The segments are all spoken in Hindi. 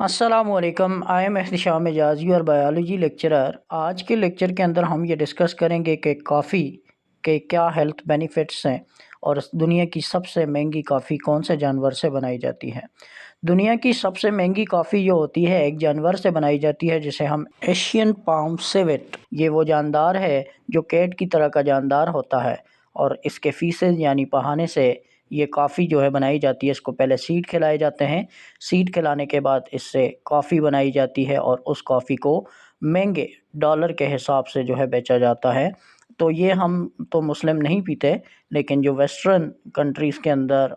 अस्सलामुअलैकुम। I am Ehtisham Ejaz your biology lecturer. आज के लेक्चर के अंदर हम ये डिस्कस करेंगे कि कॉफ़ी के क्या हेल्थ बेनिफिट्स हैं और दुनिया की सबसे महंगी कॉफ़ी कौन से जानवर से बनाई जाती है। दुनिया की सबसे महंगी कॉफ़ी जो होती है एक जानवर से बनाई जाती है जिसे हम एशियन पाम सिवेट, ये वो जानदार है जो कैट की तरह का जानदार होता है और इसके फीसेस यानी पहाने से ये कॉफ़ी जो है बनाई जाती है। इसको पहले सीड खिलाए जाते हैं, सीड खिलाने के बाद इससे कॉफ़ी बनाई जाती है और उस कॉफ़ी को महंगे डॉलर के हिसाब से जो है बेचा जाता है। तो ये हम तो मुस्लिम नहीं पीते, लेकिन जो वेस्टर्न कंट्रीज़ के अंदर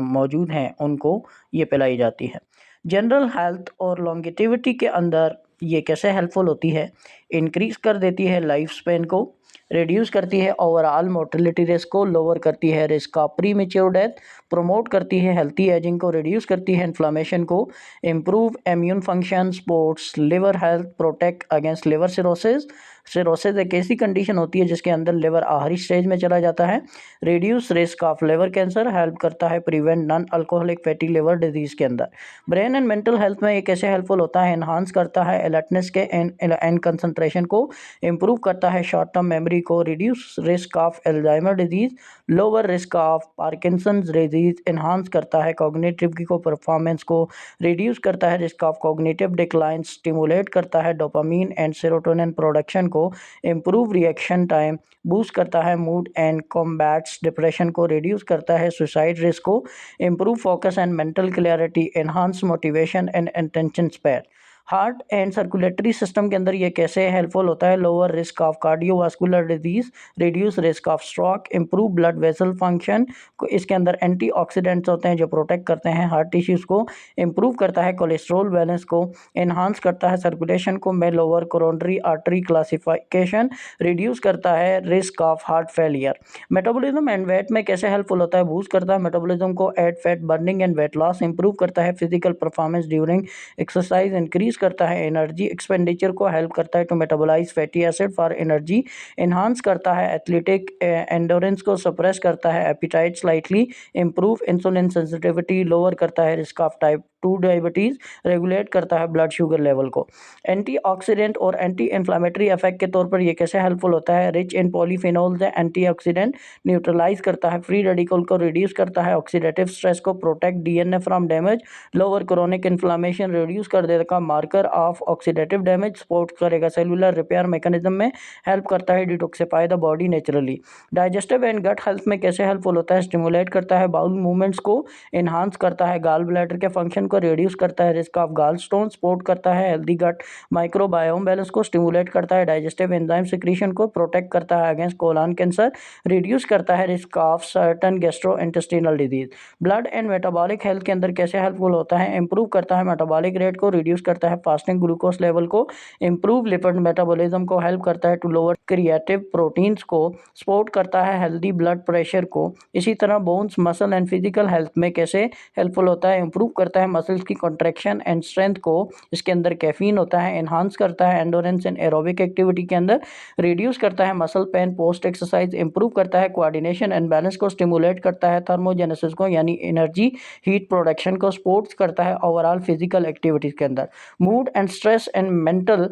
मौजूद हैं उनको ये पिलाई जाती है। जनरल हेल्थ और लॉन्गेटिविटी के अंदर ये कैसे हेल्पफुल होती है, इंक्रीज़ कर देती है लाइफ स्पेन को, रिड्यूस करती है ओवरऑल मोर्टेलिटी रिस्क को, लोअर करती है risk of pre mature death, promote करती है हेल्थी एजिंग को, रिड्यूस करती है इन्फ्लामेशन को, improve immune function, sports liver health, protect against liver cirrhosis. Cirrhosis एक ऐसी कंडीशन होती है जिसके अंदर लिवर आखिरी स्टेज में चला जाता है। Reduce risk of liver cancer, help करता है prevent non alcoholic fatty liver disease के अंदर। ब्रेन एंड मेंटल हेल्थ में ये कैसे हेल्पफुल होता है, एनहांस करता है अलर्टनेस के एंड कंसंट्रेशन को, इम्प्रूव करता है शॉर्ट टर्म मेमोरी को, reduce risk of Alzheimer disease, lower risk of Parkinson's disease, enhance करता है कॉग्निटिव की को परफॉर्मेंस को, रिड्यूस करता है risk of cognitive decline, stimulate करता है डोपामीन एंड सेरोटोनिन प्रोडक्शन को, इम्प्रूव रिएक्शन टाइम, बूस्ट करता है मूड एंड कॉम्बैट्स डिप्रेशन को, रिड्यूस करता है सुसाइड रिस्क को, improve focus and mental clarity, enhance motivation and attention span. Heart and circulatory system के अंदर ये कैसे हेल्पफुल होता है, lower risk of cardiovascular disease, reduce risk of stroke, improve blood vessel function को, इसके अंदर एंटीऑक्सीडेंट्स होते हैं जो प्रोटेक्ट करते हैं हार्ट टिश्यूज़ को, इम्प्रूव करता है कोलेस्ट्रॉल बैलेंस को, एनहांस करता है सर्कुलेशन को में lower coronary artery classification, reduce करता है risk of heart failure. Metabolism and weight में कैसे हेल्पफुल होता है, बूस्ट करता है मेटाबॉलिज्म को, aid fat burning and weight loss, improve करता है physical performance during exercise, increase करता है एनर्जी एक्सपेंडिचर को, हेल्प करता है to metabolise fatty acid for energy, enhance करता है एथलेटिक एंडोरेंस को, सप्रेस करता है appetite slightly, improve insulin sensitivity, lower करता है risk of type 2 diabetes, regulate करता है ब्लड शुगर लेवल को। एंटीऑक्सीडेंट और एंटी इन्फ्लामेटरी इफेक्ट के तौर पर ये कैसे हेल्पफुल होता है, रिच इन पॉलीफेनोल्स है, एंटीऑक्सीडेंट, न्यूट्रलाइज करता है फ्री रेडिकल को, रिड्यूस करता है ऑक्सीडेटिव स्ट्रेस को, protect DNA from damage, lower chronic inflammation, reduce कर देगा marker of oxidative damage, support करेगा सेलुलर रिपेयर मैकेनिज्म में, हेल्प करता है detoxify the body naturally. Digestive and gut health में कैसे हेल्पफुल होता है, स्टिमुलेट करता है बाउल मूवमेंट्स को, एनहांस करता है गाल ब्लैडर के फंक्शन को, रिड्यूस करता है रिस्क ऑफ गाल स्टोन, सपोर्ट करता है हेल्दी गट माइक्रोबायोम बैलेंस को, स्टिमुलेट करता है डाइजेस्टिव एंजाइम सिक्रीशन को, प्रोटेक्ट करता है अगेंस्ट कोलन कैंसर, रिड्यूस करता है risk of certain gastrointestinal disease. Blood and metabolic health के अंदर कैसे हेल्पफुल होता है, इंप्रूव करता है मेटाबॉलिक रेट को, रिड्यूस करता है फास्टिंग ग्लूकोज लेवल को, इंप्रूव लिपिड मेटाबॉलिज्म को, हेल्प करता है टू लोअर क्रिएटिव प्रोटीन्स को, सपोर्ट करता है हेल्दी ब्लड प्रेशर को। इसी तरह bones muscle and physical health में कैसे हेल्पफुल होता है, इंप्रूव करता है मसल्स की कॉन्ट्रैक्शन एंड स्ट्रेंथ को, इसके अंदर कैफीन होता है, एनहांस करता है एंडोरेंस एंड एरोबिक एक्टिविटी के अंदर, रिड्यूस करता है muscle pain post exercise, improve करता है कोऑर्डिनेशन एंड बैलेंस को, स्टिमुलेट करता है थर्मोजेनेसिस को यानी एनर्जी हीट प्रोडक्शन को, सपोर्ट्स करता है ओवरऑल फिजिकल एक्टिविटीज़ के अंदर। Mood and stress and mental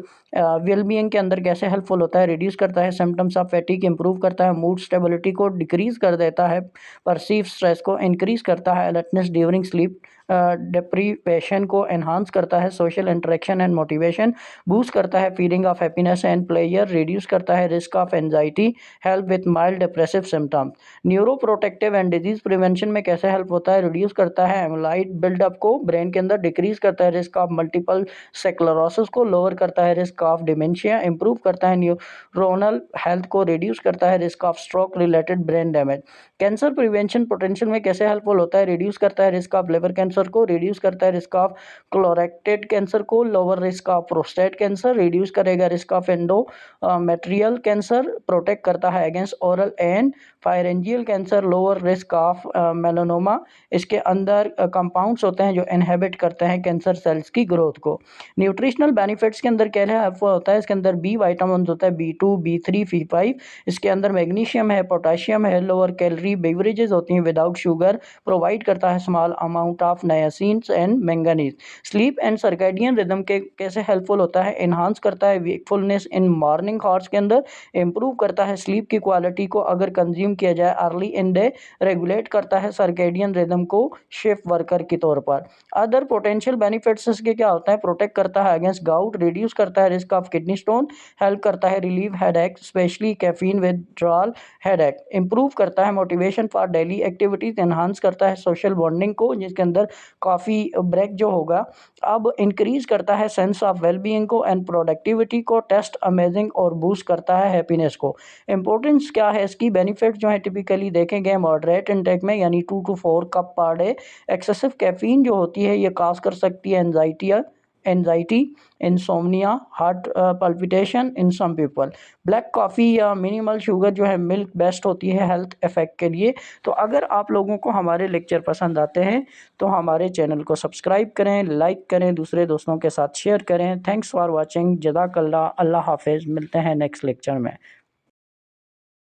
wellbeing के अंदर कैसे हेल्पफुल होता है, रिड्यूस करता है सिम्टम्स ऑफ फैटिग, इंप्रूव करता है मूड स्टेबिलिटी को, डिक्रीज कर देता है परसीव स्ट्रेस को, इंक्रीज करता है अलर्टनेस ड्यूरिंग स्लीप डिप्रीवेशन को, एनहांस करता है social interaction and motivation, boost करता है feeling of happiness and player, reduce करता है risk of anxiety, help with mild depressive symptoms. Neuro protective and disease prevention में कैसे हेल्प होता है, रिड्यूस करता है एमाइलाइड बिल्डअप को ब्रेन के अंदर, डिक्रीज करता है रिस्क ऑफ मल्टीपल स्क्लेरोसिस को, लोअर करता है रिस्क ऑफ डिमेंशिया, इंप्रूव करता है न्यूरोनल हेल्थ को, रिड्यूस करता है risk of stroke related brain damage. Cancer prevention potential में कैसे हेल्पफुल होता है, रिड्यूस करता है रिस्क ऑफ लिवर कैंसर को, रिड्यूस करता है रिस्क ऑफ कोलोरेक्टेड कैंसर को, lower risk of prostate cancer, reduce करेगा risk of endometrial cancer, protect करता है against oral and pharyngeal cancer, lower risk of melanoma. इसके अंदर कंपाउंड्स होते हैं जो इनहेबिट करते हैं कैंसर सेल्स की ग्रोथ को। न्यूट्रिशनल बेनिफिट्स के अंदर क्या है होता है, इसके अंदर बी वाइटामिन होता है, B2 B3 B5, इसके अंदर मैग्नीशियम है, पोटाशियम है, लोअर कैलोरी बेवरेजेस होती हैं विदाउट शुगर, प्रोवाइड करता है small amount of niacins and manganese. Sleep and circadian rhythm के कैसे हेल्पफुल होता है, इन्हांस करता है वेकफुलनेस इन मॉर्निंग हॉर्स के अंदर, इम्प्रूव करता है स्लीप की क्वालिटी को अगर कंज्यूम किया जाए अर्ली इन डे, रेगुलेट करता है सर्कैडियन रिदम को शिफ्ट वर्कर के तौर पर। अदर पोटेंशियल बेनिफिट्स इसके क्या होता है, प्रोटेक्ट करता है अगेंस्ट गाउट, रिड्यूस करता है risk of kidney stone, help करता है relieve headache specially caffeine withdrawal headache, improve करता है motivation for daily activities, enhance करता है सोशल बॉन्डिंग को जिसके अंदर कॉफ़ी ब्रेक जो होगा, अब इंक्रीज करता है सेंस ऑफ वेलबींग को एंड प्रोडक्टिविटी को, टेस्ट अमेजिंग और बूस्ट करता है हैप्पीनेस को। इंपॉर्टेंस क्या है इसकी, बेनिफिट जो है टिपिकली देखे गए मॉडरेट इंटेक में यानी 2 to 4 cup per day. Excessive caffeine जो होती है ये काज कर सकती है एनजाइटी, इंसोम्निया, हार्ट पल्पिटेशन इन सम पीपल। ब्लैक कॉफ़ी या मिनिमल शुगर जो है मिल्क बेस्ट होती है हेल्थ इफेक्ट के लिए। तो अगर आप लोगों को हमारे लेक्चर पसंद आते हैं तो हमारे चैनल को सब्सक्राइब करें, लाइक करें, दूसरे दोस्तों के साथ शेयर करें। थैंक्स फॉर वॉचिंग, जज़ाकल्लाह, अल्लाह हाफिज़। मिलते हैं नेक्स्ट लेक्चर में।